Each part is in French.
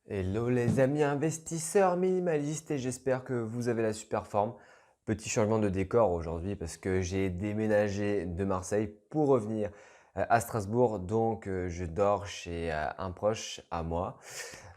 Hello les amis investisseurs minimalistes et j'espère que vous avez la super forme. Petit changement de décor aujourd'hui parce que j'ai déménagé de Marseille pour revenir à Strasbourg. Donc je dors chez un proche à moi.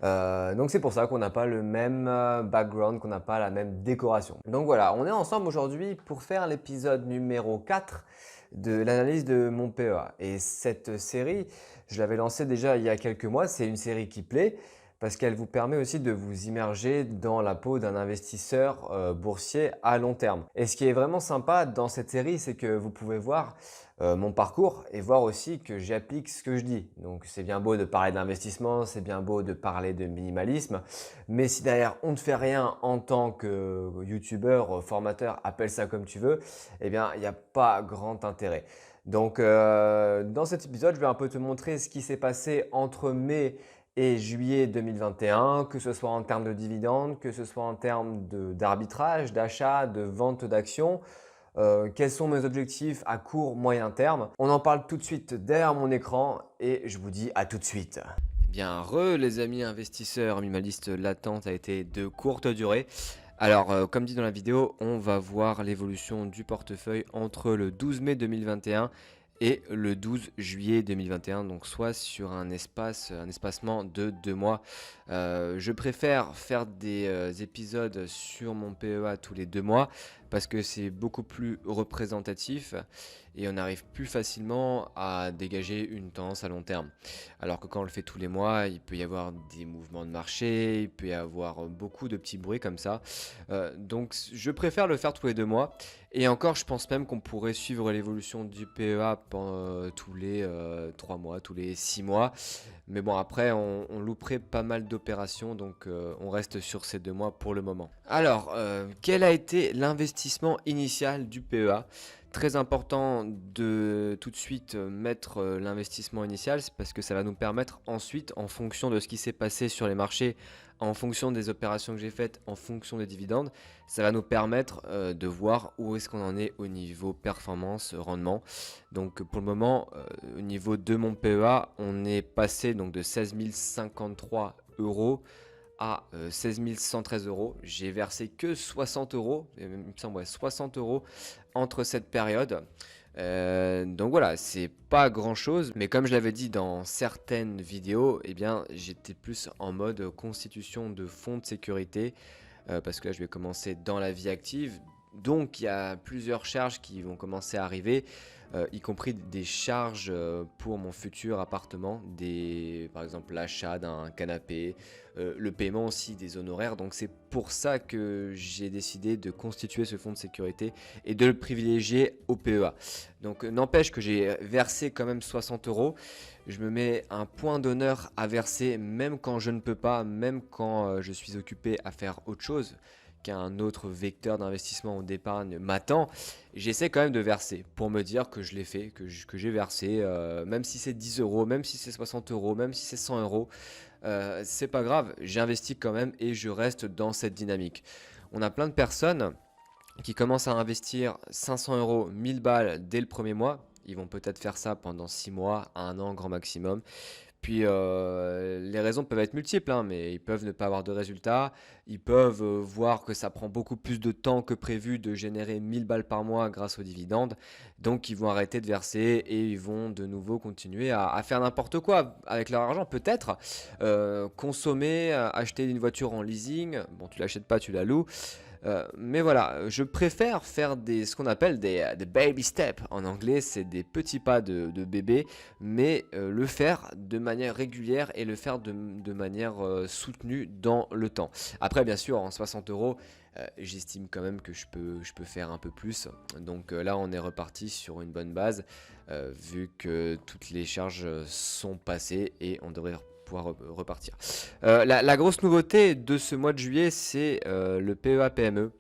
Donc c'est pour ça qu'on n'a pas le même background, qu'on n'a pas la même décoration. Donc voilà, on est ensemble aujourd'hui pour faire l'épisode numéro 4 de l'analyse de mon PEA. Et cette série, je l'avais lancée déjà il y a quelques mois. C'est une série qui plaît parce qu'elle vous permet aussi de vous immerger dans la peau d'un investisseur boursier à long terme. Et ce qui est vraiment sympa dans cette série, c'est que vous pouvez voir mon parcours et voir aussi que j'applique ce que je dis. Donc c'est bien beau de parler d'investissement, c'est bien beau de parler de minimalisme, mais si derrière on ne fait rien en tant que youtubeur, formateur, appelle ça comme tu veux, eh bien il n'y a pas grand intérêt. Donc dans cet épisode, je vais un peu te montrer ce qui s'est passé entre mai et juillet 2021, que ce soit en termes de dividendes, que ce soit en termes d'arbitrage, d'achat, de vente d'actions. Quels sont mes objectifs à court, moyen terme? On en parle tout de suite derrière mon écran et je vous dis à tout de suite. Eh bien, les amis investisseurs minimalistes, l'attente a été de courte durée. Alors, comme dit dans la vidéo, on va voir l'évolution du portefeuille entre le 12 mai 2021 et le 12 juillet 2021, donc soit sur un espacement de 2 mois. Je préfère faire des épisodes sur mon PEA tous les 2 mois parce que c'est beaucoup plus représentatif et on arrive plus facilement à dégager une tendance à long terme. Alors que quand on le fait tous les mois, il peut y avoir des mouvements de marché, il peut y avoir beaucoup de petits bruits comme ça. Donc je préfère le faire tous les 2 mois. Et encore, je pense même qu'on pourrait suivre l'évolution du PEA tous les 3 mois, tous les 6 mois. Mais bon, après, on louperait pas mal d'opérations, donc on reste sur ces 2 mois pour le moment. Alors, quel a été l'investissement initial du PEA? Très important de tout de suite mettre l'investissement initial, c'est parce que ça va nous permettre ensuite, en fonction de ce qui s'est passé sur les marchés, en fonction des opérations que j'ai faites, en fonction des dividendes, ça va nous permettre de voir où est-ce qu'on en est au niveau performance, rendement. Donc pour le moment, au niveau de mon PEA, on est passé donc de 16 053 euros à 16 113 euros. J'ai versé que 60 euros, il me semble, ouais, 60 euros entre cette période. Donc voilà, c'est pas grand chose, mais comme je l'avais dit dans certaines vidéos, eh bien j'étais plus en mode constitution de fonds de sécurité parce que là je vais commencer dans la vie active. Donc il y a plusieurs charges qui vont commencer à arriver, y compris des charges pour mon futur appartement, par exemple l'achat d'un canapé, le paiement aussi des honoraires. Donc c'est pour ça que j'ai décidé de constituer ce fonds de sécurité et de le privilégier au PEA. Donc n'empêche que j'ai versé quand même 60 euros. Je me mets un point d'honneur à verser même quand je ne peux pas, même quand je suis occupé à faire autre chose qu'un autre vecteur d'investissement ou d'épargne m'attend, j'essaie quand même de verser pour me dire que je l'ai fait, que j'ai versé, même si c'est 10 euros, même si c'est 60 euros, même si c'est 100 euros, c'est pas grave, j'investis quand même et je reste dans cette dynamique. On a plein de personnes qui commencent à investir 500 euros, 1000 balles dès le premier mois. Ils vont peut-être faire ça pendant 6 mois, 1 an grand maximum. Puis les raisons peuvent être multiples, hein, mais ils peuvent ne pas avoir de résultats. Ils peuvent voir que ça prend beaucoup plus de temps que prévu de générer 1000 balles par mois grâce aux dividendes. Donc ils vont arrêter de verser et ils vont de nouveau continuer à faire n'importe quoi avec leur argent. Peut-être consommer, acheter une voiture en leasing. Bon, tu l'achètes pas, tu la loues. Mais voilà, je préfère faire ce qu'on appelle des baby steps. En anglais, c'est des petits pas de bébé, mais le faire de manière régulière et le faire de manière soutenue dans le temps. Après, bien sûr, en 60 euros, j'estime quand même que je peux faire un peu plus. Donc là, on est reparti sur une bonne base, vu que toutes les charges sont passées et on devrait pouvoir repartir. La grosse nouveauté de ce mois de juillet, c'est le PEA PME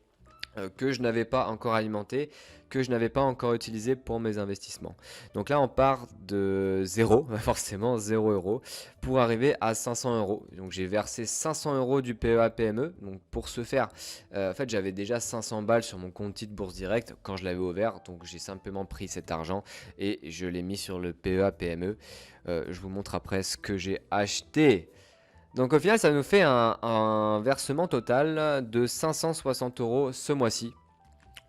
que je n'avais pas encore alimenté, que je n'avais pas encore utilisé pour mes investissements. Donc là, on part de zéro, forcément 0 euros, pour arriver à 500 euros. Donc j'ai versé 500 euros du PEA PME. Donc pour ce faire, en fait, j'avais déjà 500 balles sur mon compte titre Bourse Direct quand je l'avais ouvert. Donc j'ai simplement pris cet argent et je l'ai mis sur le PEA PME. Je vous montre après ce que j'ai acheté. Donc au final, ça nous fait un versement total de 560 euros ce mois-ci.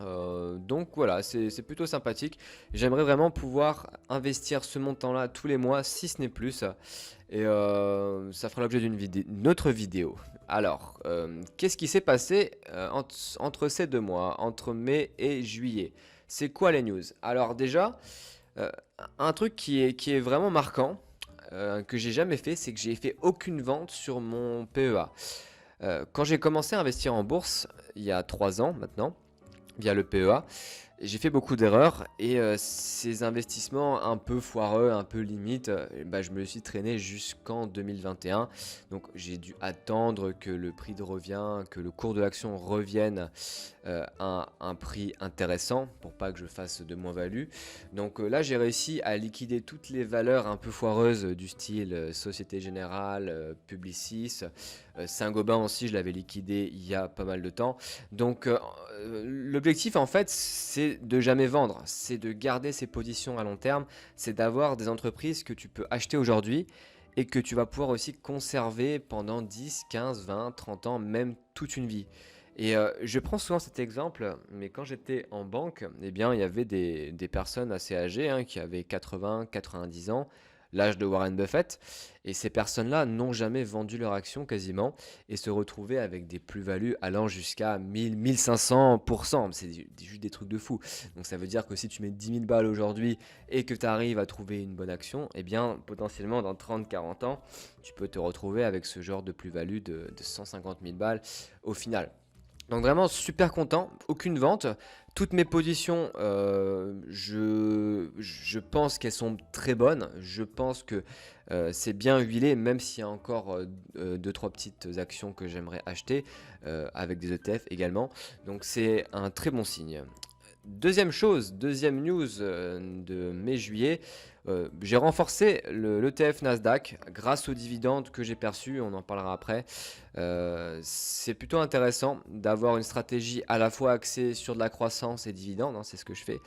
Donc voilà, c'est plutôt sympathique. J'aimerais vraiment pouvoir investir ce montant-là tous les mois, si ce n'est plus. Et ça fera l'objet d'une autre vidéo. Alors, qu'est-ce qui s'est passé entre ces 2 mois, entre mai et juillet? C'est quoi les news? Alors déjà, euh, un truc qui est vraiment marquant, que j'ai jamais fait, c'est que j'ai fait aucune vente sur mon PEA. Quand j'ai commencé à investir en bourse, il y a 3 ans maintenant, via le PEA, j'ai fait beaucoup d'erreurs et ces investissements un peu foireux, un peu limite, bah, je me suis traîné jusqu'en 2021. Donc j'ai dû attendre que le prix de revient, que le cours de l'action revienne à un prix intéressant pour pas que je fasse de moins-value. Donc là j'ai réussi à liquider toutes les valeurs un peu foireuses du style Société Générale, Publicis, Saint-Gobain aussi je l'avais liquidé il y a pas mal de temps. Donc l'objectif en fait c'est de jamais vendre, c'est de garder ses positions à long terme, c'est d'avoir des entreprises que tu peux acheter aujourd'hui et que tu vas pouvoir aussi conserver pendant 10, 15, 20, 30 ans, même toute une vie. Et je prends souvent cet exemple, mais quand j'étais en banque, eh bien, il y avait des personnes assez âgées hein, qui avaient 80, 90 ans, l'âge de Warren Buffett, et ces personnes-là n'ont jamais vendu leur action quasiment et se retrouvaient avec des plus-values allant jusqu'à 1000, 1500%. C'est juste des trucs de fou. Donc ça veut dire que si tu mets 10 000 balles aujourd'hui et que tu arrives à trouver une bonne action, eh bien potentiellement dans 30, 40 ans, tu peux te retrouver avec ce genre de plus-value de 150 000 balles au final. Donc vraiment super content, aucune vente. Toutes mes positions, je pense qu'elles sont très bonnes. Je pense que c'est bien huilé, même s'il y a encore 2-3 petites actions que j'aimerais acheter, avec des ETF également. Donc c'est un très bon signe. Deuxième chose, deuxième news de mai-juillet, j'ai renforcé l'ETF Nasdaq grâce aux dividendes que j'ai perçus, on en parlera après. C'est plutôt intéressant d'avoir une stratégie à la fois axée sur de la croissance et dividendes, hein, c'est ce que je fais,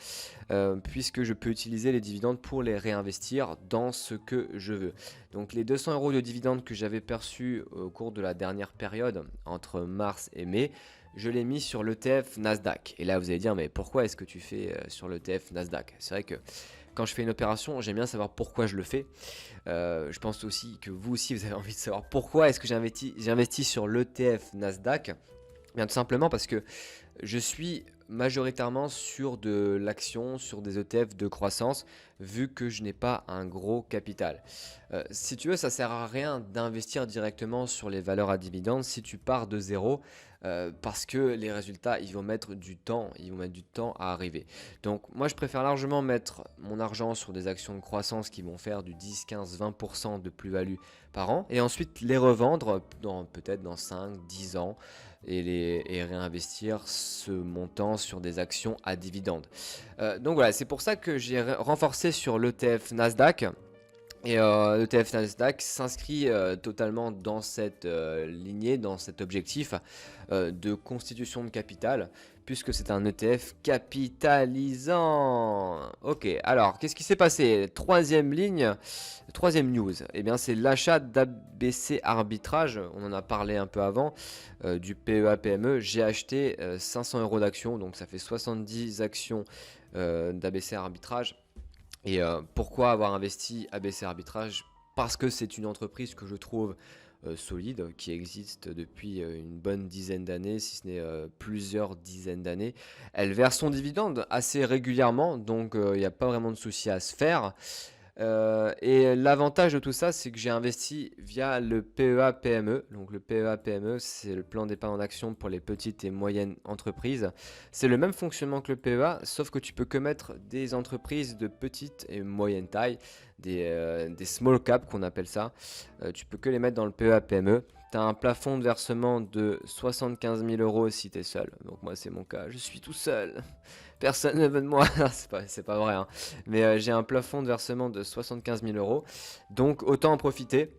puisque je peux utiliser les dividendes pour les réinvestir dans ce que je veux. Donc les 200 euros de dividendes que j'avais perçus au cours de la dernière période, entre mars et mai, je l'ai mis sur l'ETF Nasdaq. Et là, vous allez dire, mais pourquoi est-ce que tu fais sur l'ETF Nasdaq? C'est vrai que quand je fais une opération, j'aime bien savoir pourquoi je le fais. Je pense aussi que vous aussi, vous avez envie de savoir pourquoi est-ce que j'investis sur l'ETF Nasdaq. Bien tout simplement parce que je suis majoritairement sur de l'action, sur des ETF de croissance, vu que je n'ai pas un gros capital. Si tu veux, ça sert à rien d'investir directement sur les valeurs à dividendes si tu pars de zéro, parce que les résultats, ils vont mettre du temps à arriver. Donc moi, je préfère largement mettre mon argent sur des actions de croissance qui vont faire du 10, 15, 20% de plus-value par an, et ensuite les revendre peut-être dans 5, 10 ans, et réinvestir ce montant sur des actions à dividendes. Donc voilà, c'est pour ça que j'ai renforcé sur l'ETF Nasdaq. Et l'ETF Nasdaq s'inscrit totalement dans cette lignée, dans cet objectif de constitution de capital, puisque c'est un ETF capitalisant. Ok, alors qu'est-ce qui s'est passé? Troisième ligne, troisième news, eh bien c'est l'achat d'ABC Arbitrage, on en a parlé un peu avant, du PEA PME. J'ai acheté 500 euros d'actions, donc ça fait 70 actions d'ABC Arbitrage. Et pourquoi avoir investi ABC Arbitrage? Parce que c'est une entreprise que je trouve solide, qui existe depuis une bonne dizaine d'années, si ce n'est plusieurs dizaines d'années. Elle verse son dividende assez régulièrement, donc il n'y a pas vraiment de souci à se faire. Et l'avantage de tout ça, c'est que j'ai investi via le PEA PME. Donc le PEA PME, c'est le plan d'épargne en action pour les petites et moyennes entreprises. C'est le même fonctionnement que le PEA, sauf que tu peux que mettre des entreprises de petite et moyenne taille, des small cap qu'on appelle ça. Tu peux que les mettre dans le PEA PME. Tu as un plafond de versement de 75 000 euros si tu es seul. Donc moi, c'est mon cas, je suis tout seul. Personne ne veut de moi. c'est pas vrai, hein. Mais j'ai un plafond de versement de 75 000 euros. Donc autant en profiter.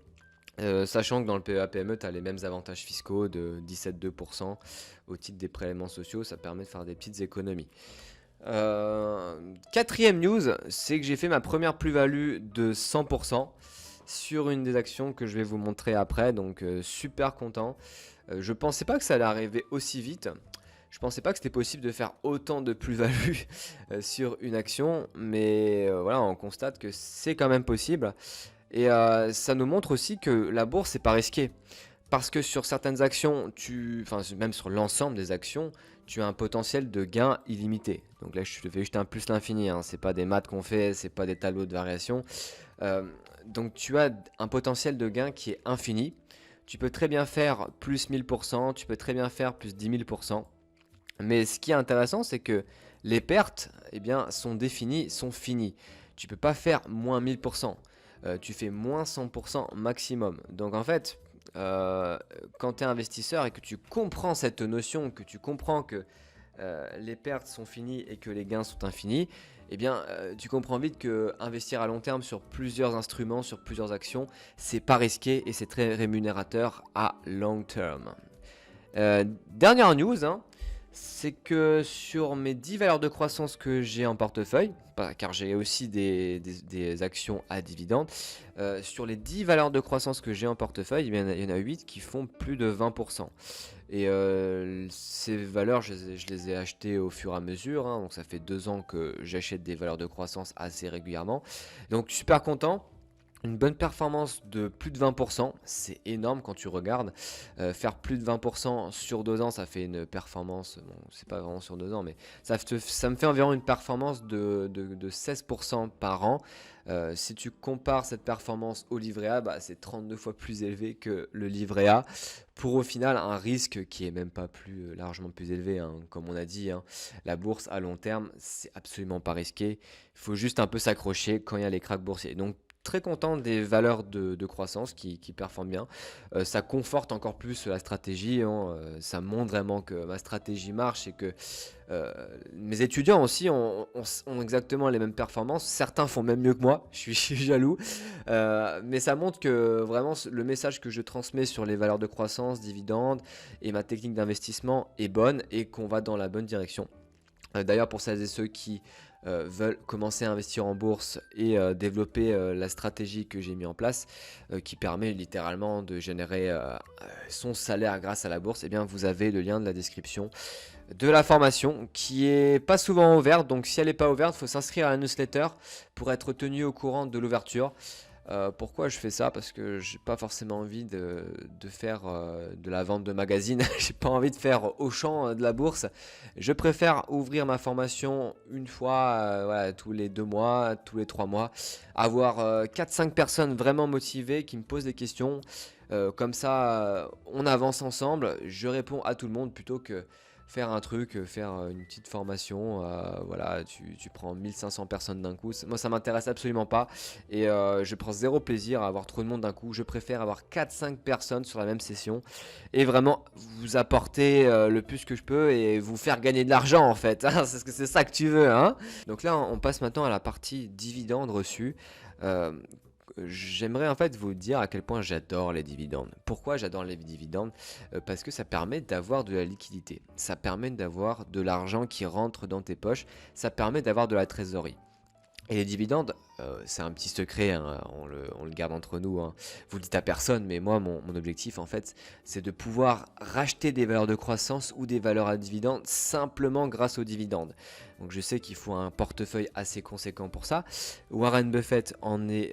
Sachant que dans le PEA PME, tu as les mêmes avantages fiscaux de 17,2% au titre des prélèvements sociaux. Ça permet de faire des petites économies. Quatrième news, c'est que j'ai fait ma première plus-value de 100%. sur une des actions que je vais vous montrer après, donc super content. Je pensais pas que ça allait arriver aussi vite. Je pensais pas que c'était possible de faire autant de plus-value sur une action, mais voilà, on constate que c'est quand même possible. Et ça nous montre aussi que la bourse, c'est pas risqué. Parce que sur certaines actions, enfin même sur l'ensemble des actions, tu as un potentiel de gain illimité. Donc là, je te fais juste un plus l'infini, hein. C'est pas des maths qu'on fait, c'est pas des tableaux de variation. Euh, donc tu as un potentiel de gain qui est infini. Tu peux très bien faire plus 1000%, tu peux très bien faire plus 10 000%. Mais ce qui est intéressant, c'est que les pertes, eh bien, sont définies, sont finies. Tu peux pas faire moins 1000%. Tu fais moins 100% maximum. Donc en fait, euh, quand tu es investisseur et que tu comprends cette notion, que tu comprends que les pertes sont finies et que les gains sont infinis, eh bien, tu comprends vite que investir à long terme sur plusieurs instruments, sur plusieurs actions, c'est pas risqué et c'est très rémunérateur à long terme. Dernière news, hein, c'est que sur mes 10 valeurs de croissance que j'ai en portefeuille, car j'ai aussi des actions à dividendes, sur les 10 valeurs de croissance que j'ai en portefeuille, il y en a 8 qui font plus de 20%. Et ces valeurs, je les ai achetées au fur et à mesure, hein, donc ça fait 2 ans que j'achète des valeurs de croissance assez régulièrement. Donc super content. Une bonne performance de plus de 20%, c'est énorme quand tu regardes. Faire plus de 20% sur 2 ans, ça fait une performance, bon, c'est pas vraiment sur 2 ans, mais ça me fait environ une performance de 16% par an. Si tu compares cette performance au livret A, bah, c'est 32 fois plus élevé que le livret A. Pour au final un risque qui est même pas plus largement plus élevé, hein. Comme on a dit, hein, la bourse à long terme, c'est absolument pas risqué. Il faut juste un peu s'accrocher quand il y a les cracks boursiers. Donc très content des valeurs de croissance qui performent bien. Ça conforte encore plus la stratégie, hein. Ça montre vraiment que ma stratégie marche et que mes étudiants aussi ont exactement les mêmes performances. Certains font même mieux que moi, je suis jaloux. Mais ça montre que vraiment le message que je transmets sur les valeurs de croissance, dividendes et ma technique d'investissement est bonne et qu'on va dans la bonne direction. D'ailleurs, pour celles et ceux qui veulent commencer à investir en bourse et développer la stratégie que j'ai mis en place, qui permet littéralement de générer son salaire grâce à la bourse, eh bien vous avez le lien de la description de la formation qui est pas souvent ouverte. Donc si elle n'est pas ouverte, il faut s'inscrire à la newsletter pour être tenu au courant de l'ouverture. Pourquoi je fais ça? Parce que j'ai pas forcément envie de faire de la vente de magazines. J'ai pas envie de faire Auchan de la bourse. Je préfère ouvrir ma formation une fois, voilà, tous les 2 mois, tous les 3 mois. Avoir 4-5 personnes vraiment motivées qui me posent des questions. Comme ça, on avance ensemble. Je réponds à tout le monde plutôt que faire un truc, faire une petite formation. Voilà, tu prends 1500 personnes d'un coup. Moi, ça m'intéresse absolument pas. Et je prends zéro plaisir à avoir trop de monde d'un coup. Je préfère avoir 4-5 personnes sur la même session et vraiment vous apporter le plus que je peux et vous faire gagner de l'argent en fait, hein. C'est ça que tu veux, hein. Donc là, on passe maintenant à la partie dividendes reçus. Euh, J'aimerais en fait vous dire à quel point j'adore les dividendes. Pourquoi j'adore les dividendes? Parce que ça permet d'avoir de la liquidité. Ça permet d'avoir de l'argent qui rentre dans tes poches. Ça permet d'avoir de la trésorerie. Et les dividendes, c'est un petit secret, hein, on le garde entre nous, hein. Vous le dites à personne, mais moi, mon objectif, en fait, c'est de pouvoir racheter des valeurs de croissance ou des valeurs à dividendes simplement grâce aux dividendes. Donc je sais qu'il faut un portefeuille assez conséquent pour ça. Warren Buffett en est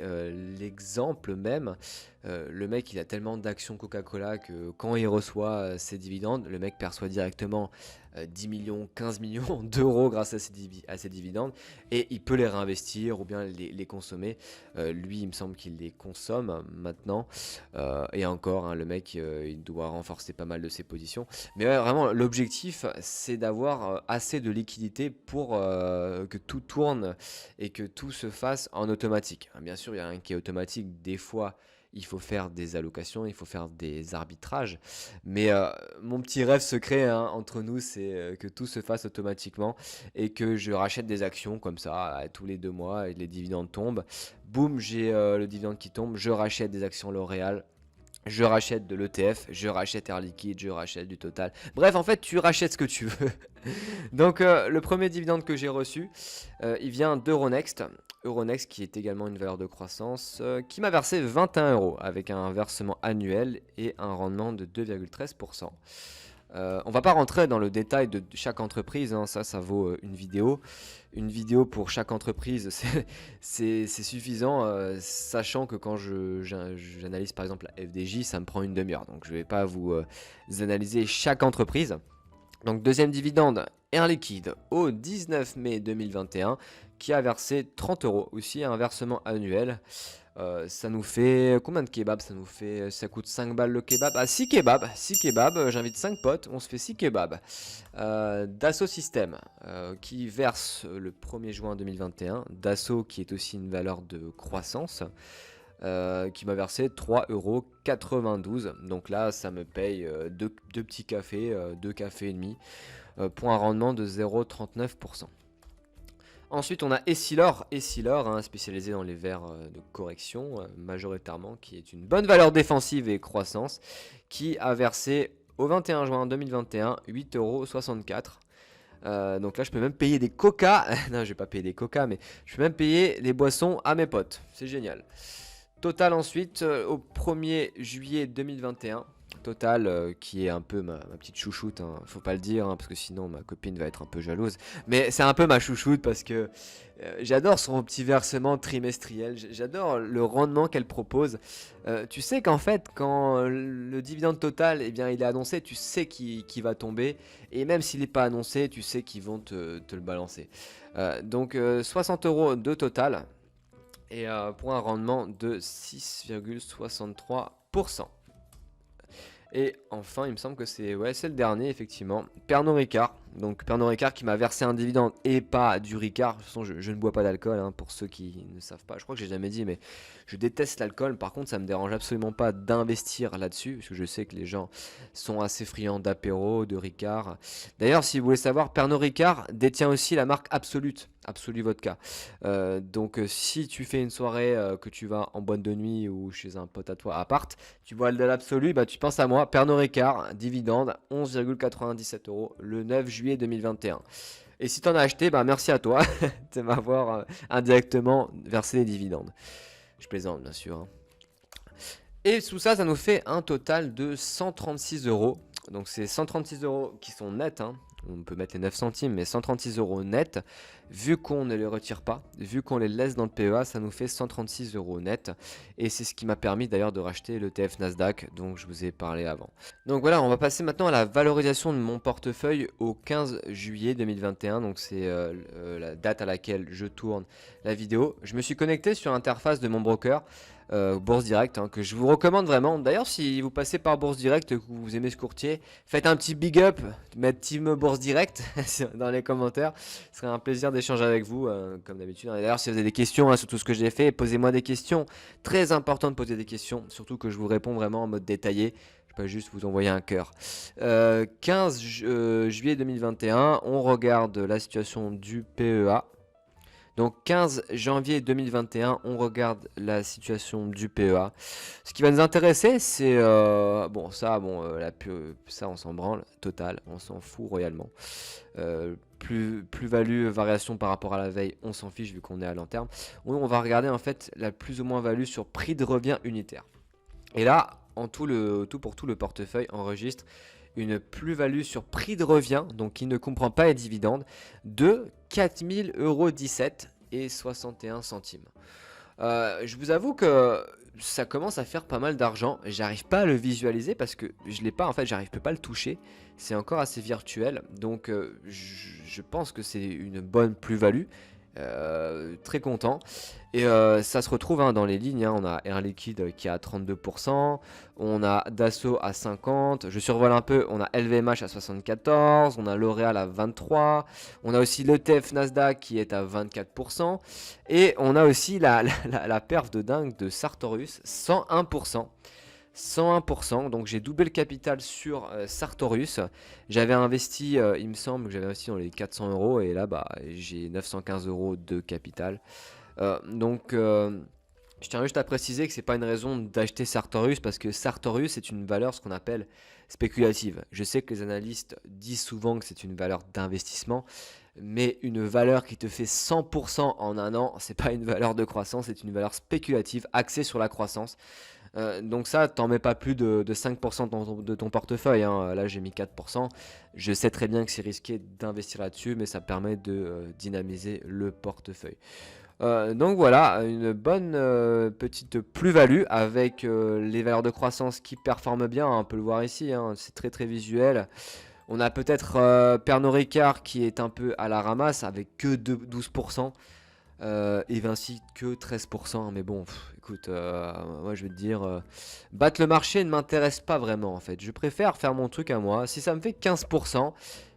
l'exemple même. Le mec, il a tellement d'actions Coca-Cola que quand il reçoit ses dividendes, le mec perçoit directement 10 millions, 15 millions d'euros grâce à ces dividendes et il peut les réinvestir ou bien les consommer. Lui, il me semble qu'il les consomme maintenant. Et encore, hein, le mec, il doit renforcer pas mal de ses positions. Mais ouais, vraiment, l'objectif, c'est d'avoir assez de liquidité pour que tout tourne et que tout se fasse en automatique. Bien sûr, il n'y a rien qui est automatique. Des fois, il faut faire des allocations, il faut faire des arbitrages. Mais mon petit rêve secret, hein, entre nous, c'est que tout se fasse automatiquement et que je rachète des actions comme ça tous les 2 mois et les dividendes tombent. Boum, j'ai le dividende qui tombe, je rachète des actions L'Oréal. je rachète de l'ETF, je rachète Air Liquide, je rachète du Total. Bref, en fait, tu rachètes ce que tu veux. Donc, le premier dividende que j'ai reçu, il vient d'Euronext. Euronext qui est également une valeur de croissance, qui m'a versé 21 euros avec un versement annuel et un rendement de 2,13%. On va pas rentrer dans le détail de chaque entreprise, hein, ça vaut une vidéo. Une vidéo pour chaque entreprise, c'est suffisant, sachant que quand j'analyse par exemple la FDJ, ça me prend une demi-heure. Donc je vais pas vous analyser chaque entreprise. Donc deuxième dividende, Air Liquide au 19 mai 2021 qui a versé 30 euros, aussi un versement annuel. Ça nous fait combien de kebabs? Ça coûte 5 balles le kebab. Ah, 6 kebabs, 6 kebabs, j'invite 5 potes, on se fait 6 kebabs. Dassault Systèmes qui verse le 1er juin 2021. Dassault qui est aussi une valeur de croissance. Qui m'a versé 3,92 €. Donc là, ça me paye deux petits cafés, 2 cafés et demi, pour un rendement de 0,39%. Ensuite, on a Essilor, hein, spécialisé dans les verres de correction, majoritairement, qui est une bonne valeur défensive et croissance, qui a versé au 21 juin 2021 8,64 €. Donc là, je peux même payer des coca. Non, je vais pas payer des coca, mais je peux même payer des boissons à mes potes. C'est génial. Total ensuite, au 1er juillet 2021. Total, qui est un peu ma petite chouchoute, hein. Faut pas le dire, hein, parce que sinon ma copine va être un peu jalouse. Mais c'est un peu ma chouchoute parce que j'adore son petit versement trimestriel. J'adore le rendement qu'elle propose. Tu sais qu'en fait, quand le dividende total, eh bien, il est annoncé, tu sais qu'il va tomber. Et même s'il n'est pas annoncé, tu sais qu'ils vont te le balancer. Donc 60 euros de total. Et pour un rendement de 6,63%. Et enfin, il me semble que c'est le dernier, effectivement. Pernod Ricard. Donc Pernod Ricard qui m'a versé un dividende et pas du Ricard. De toute façon, je ne bois pas d'alcool, hein, pour ceux qui ne savent pas. Je crois que j'ai jamais dit, mais je déteste l'alcool. Par contre, ça me dérange absolument pas d'investir là-dessus, parce que je sais que les gens sont assez friands d'apéro, de Ricard. D'ailleurs, si vous voulez savoir, Pernod Ricard détient aussi la marque Absolute. Absolut Vodka. Donc si tu fais une soirée, que tu vas en boîte de nuit ou chez un pote à toi à part, tu bois de l'Absolu, bah tu penses à moi. Pernod Ricard, dividende 11,97 € le 9 juillet 2021. Et si tu en as acheté, bah merci à toi de m'avoir indirectement versé les dividendes. Je plaisante bien sûr, hein. Et tout ça, ça nous fait un total de 136 €. Donc c'est 136 € qui sont nets, hein. On peut mettre les 9 centimes, mais 136 € net. Vu qu'on ne les retire pas, vu qu'on les laisse dans le PEA, ça nous fait 136 € net. Et c'est ce qui m'a permis d'ailleurs de racheter l'ETF Nasdaq, dont je vous ai parlé avant. Donc voilà, on va passer maintenant à la valorisation de mon portefeuille au 15 juillet 2021. Donc c'est la date à laquelle je tourne la vidéo. Je me suis connecté sur l'interface de mon broker. Bourse Direct, hein, que je vous recommande vraiment. D'ailleurs, si vous passez par Bourse Direct, que vous aimez ce courtier, faites un petit big up, mettre Team Bourse Direct dans les commentaires. Ce serait un plaisir d'échanger avec vous, comme d'habitude. Et d'ailleurs, si vous avez des questions, hein, sur tout ce que j'ai fait, posez-moi des questions. Très important de poser des questions, surtout que je vous réponds vraiment en mode détaillé. Je peux pas juste vous envoyer un cœur. 15 juillet 2021, on regarde la situation du PEA. Donc 15 janvier 2021, on regarde la situation du PEA. Ce qui va nous intéresser, c'est ça on s'en branle, total, on s'en fout royalement. Plus-value, variation par rapport à la veille, on s'en fiche vu qu'on est à long terme. On va regarder en fait la plus ou moins value sur prix de revient unitaire. Et là, en tout pour tout, le portefeuille enregistre une plus-value sur prix de revient, donc qui ne comprend pas les dividendes, de 4000,17 € et 61 centimes. Je vous avoue que ça commence à faire pas mal d'argent. J'arrive pas à le visualiser parce que je l'ai pas, en fait, j'arrive pas à le toucher. C'est encore assez virtuel, donc je pense que c'est une bonne plus-value. Très content. Et ça se retrouve, hein, dans les lignes, hein. On a Air Liquide qui est à 32%, on a Dassault à 50%, je survole un peu, on a LVMH à 74%, on a L'Oréal à 23%, on a aussi l'ETF Nasdaq qui est à 24%, et on a aussi la perf de dingue de Sartorius, 101%. 101%, donc j'ai doublé le capital sur Sartorius. J'avais investi, il me semble que j'avais investi dans les 400 €, et là j'ai 915 € de capital. Donc Je tiens juste à préciser que c'est pas une raison d'acheter Sartorius parce que Sartorius est une valeur ce qu'on appelle spéculative. Je sais que les analystes disent souvent que c'est une valeur d'investissement, mais une valeur qui te fait 100% en un an, c'est pas une valeur de croissance, c'est une valeur spéculative axée sur la croissance. Donc ça, t'en mets pas plus de 5% de ton portefeuille, hein. Là, j'ai mis 4%. Je sais très bien que c'est risqué d'investir là-dessus, mais ça permet de dynamiser le portefeuille. Donc voilà, une bonne petite plus-value avec les valeurs de croissance qui performent bien, hein, on peut le voir ici, hein, c'est très très visuel. On a peut-être Pernod Ricard qui est un peu à la ramasse avec que 12%. Et Vinci que 13%, mais bon, écoute, moi je vais te dire, battre le marché ne m'intéresse pas vraiment en fait. Je préfère faire mon truc à moi. Si ça me fait 15%,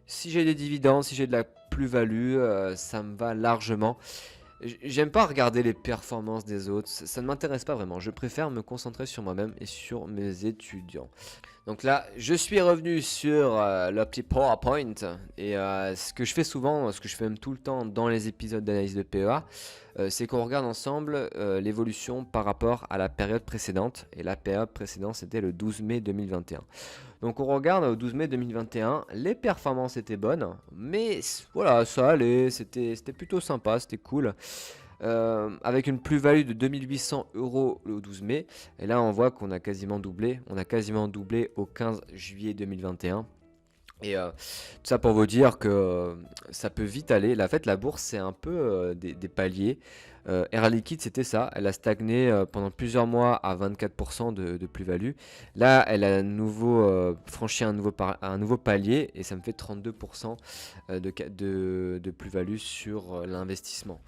si j'ai des dividendes, si j'ai de la plus-value, ça me va largement. J'aime pas regarder les performances des autres, ça ne m'intéresse pas vraiment. Je préfère me concentrer sur moi-même et sur mes étudiants. Donc là, je suis revenu sur le petit PowerPoint et ce que je fais souvent, ce que je fais même tout le temps dans les épisodes d'analyse de PEA, c'est qu'on regarde ensemble l'évolution par rapport à la période précédente. Et la période précédente, c'était le 12 mai 2021. Donc on regarde au 12 mai 2021, les performances étaient bonnes, mais voilà, ça allait, c'était plutôt sympa, c'était cool. Avec une plus-value de 2800 € le 12 mai. Et là, on voit qu'on a quasiment doublé. On a quasiment doublé au 15 juillet 2021. Et tout ça pour vous dire que ça peut vite aller. En fait, la bourse, c'est un peu des paliers. Air Liquide, c'était ça. Elle a stagné pendant plusieurs mois à 24% de plus-value. Là, elle a à nouveau franchi un nouveau palier et ça me fait 32% de plus-value sur l'investissement.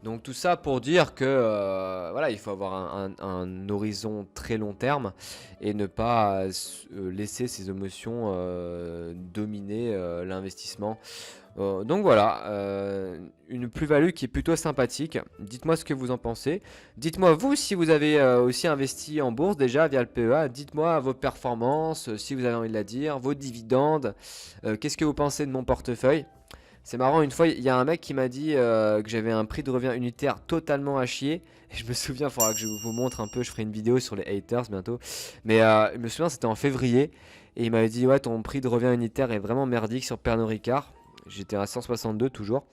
Donc tout ça pour dire que voilà, il faut avoir un horizon très long terme et ne pas laisser ses émotions dominer l'investissement. Donc voilà, une plus-value qui est plutôt sympathique. Dites-moi ce que vous en pensez. Dites-moi vous si vous avez aussi investi en bourse déjà via le PEA. Dites-moi vos performances, si vous avez envie de la dire, vos dividendes. Qu'est-ce que vous pensez de mon portefeuille? C'est marrant, une fois il y a un mec qui m'a dit que j'avais un prix de revient unitaire totalement à chier. Et je me souviens, il faudra que je vous montre un peu, je ferai une vidéo sur les haters bientôt. Mais je me souviens, c'était en février. Et il m'avait dit, ouais, ton prix de revient unitaire est vraiment merdique sur Pernod Ricard. J'étais à 162 toujours.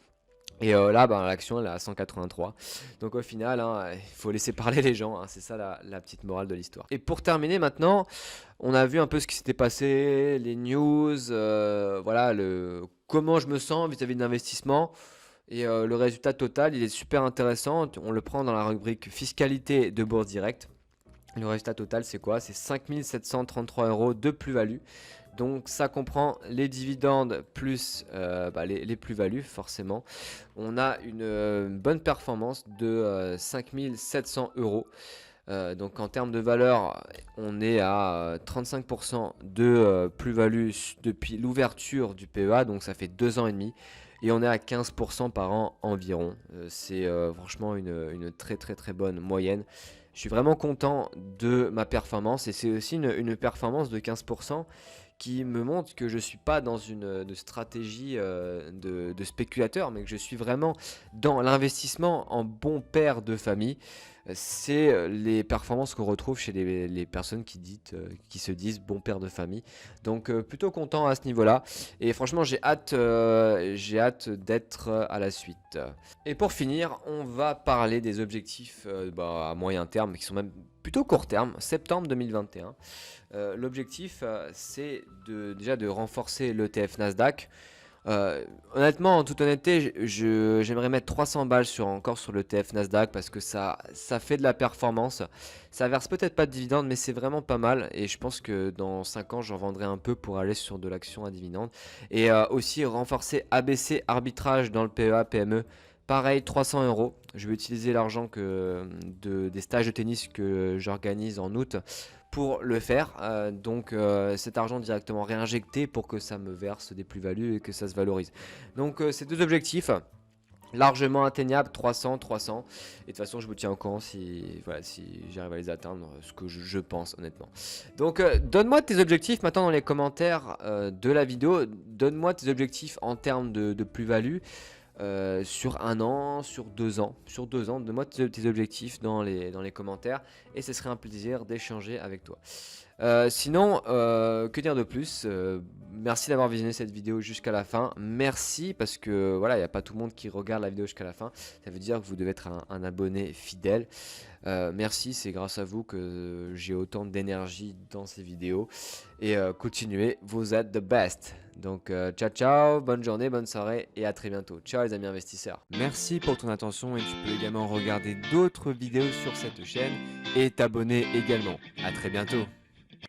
Et là, bah, l'action elle est à 183. Donc au final, hein, il faut laisser parler les gens, hein, c'est ça la petite morale de l'histoire. Et pour terminer maintenant, on a vu un peu ce qui s'était passé, les news, voilà, comment je me sens vis-à-vis de l'investissement. Et le résultat total, il est super intéressant. On le prend dans la rubrique fiscalité de Bourse Direct. Le résultat total, c'est quoi? C'est 5 733 € de plus-value. Donc ça comprend les dividendes plus les plus-values forcément. On a une bonne performance de 5 700 €. Donc en termes de valeur, on est à 35% de plus-value depuis l'ouverture du PEA, donc ça fait 2 ans et demi. Et on est à 15% par an environ. C'est franchement une très très très bonne moyenne. Je suis vraiment content de ma performance et c'est aussi une performance de 15% qui me montre que je ne suis pas dans une stratégie de spéculateur, mais que je suis vraiment dans l'investissement en bon père de famille. C'est les performances qu'on retrouve chez les personnes qui se disent bon père de famille. Donc plutôt content à ce niveau-là. Et franchement, j'ai hâte d'être à la suite. Et pour finir, on va parler des objectifs à moyen terme, qui sont même plutôt court terme, septembre 2021. L'objectif, c'est déjà de renforcer l'ETF Nasdaq. Honnêtement, en toute honnêteté, j'aimerais mettre 300 balles encore sur l'ETF Nasdaq parce que ça fait de la performance. Ça verse peut-être pas de dividendes, mais c'est vraiment pas mal. Et je pense que dans 5 ans, j'en vendrai un peu pour aller sur de l'action à dividendes. Et aussi renforcer ABC arbitrage dans le PEA, PME. Pareil, 300 €. Je vais utiliser l'argent des stages de tennis que j'organise en août pour le faire. Donc cet argent directement réinjecté pour que ça me verse des plus-values et que ça se valorise. Donc ces deux objectifs largement atteignables, 300. Et de toute façon, je vous tiens au courant si j'arrive à les atteindre, ce que je pense honnêtement. Donc donne-moi tes objectifs maintenant dans les commentaires de la vidéo. Donne-moi tes objectifs en termes de plus-value. sur 1 an, sur 2 ans. Sur 2 ans, donne-moi tes objectifs dans les commentaires et ce serait un plaisir d'échanger avec toi. Sinon, que dire de plus? Merci d'avoir visionné cette vidéo jusqu'à la fin. Merci parce que voilà, il n'y a pas tout le monde qui regarde la vidéo jusqu'à la fin. Ça veut dire que vous devez être un abonné fidèle. Merci, c'est grâce à vous que j'ai autant d'énergie dans ces vidéos. Et continuez, vous êtes the best. Donc ciao ciao, bonne journée, bonne soirée et à très bientôt. Ciao les amis investisseurs. Merci pour ton attention et tu peux également regarder d'autres vidéos sur cette chaîne et t'abonner également. À très bientôt.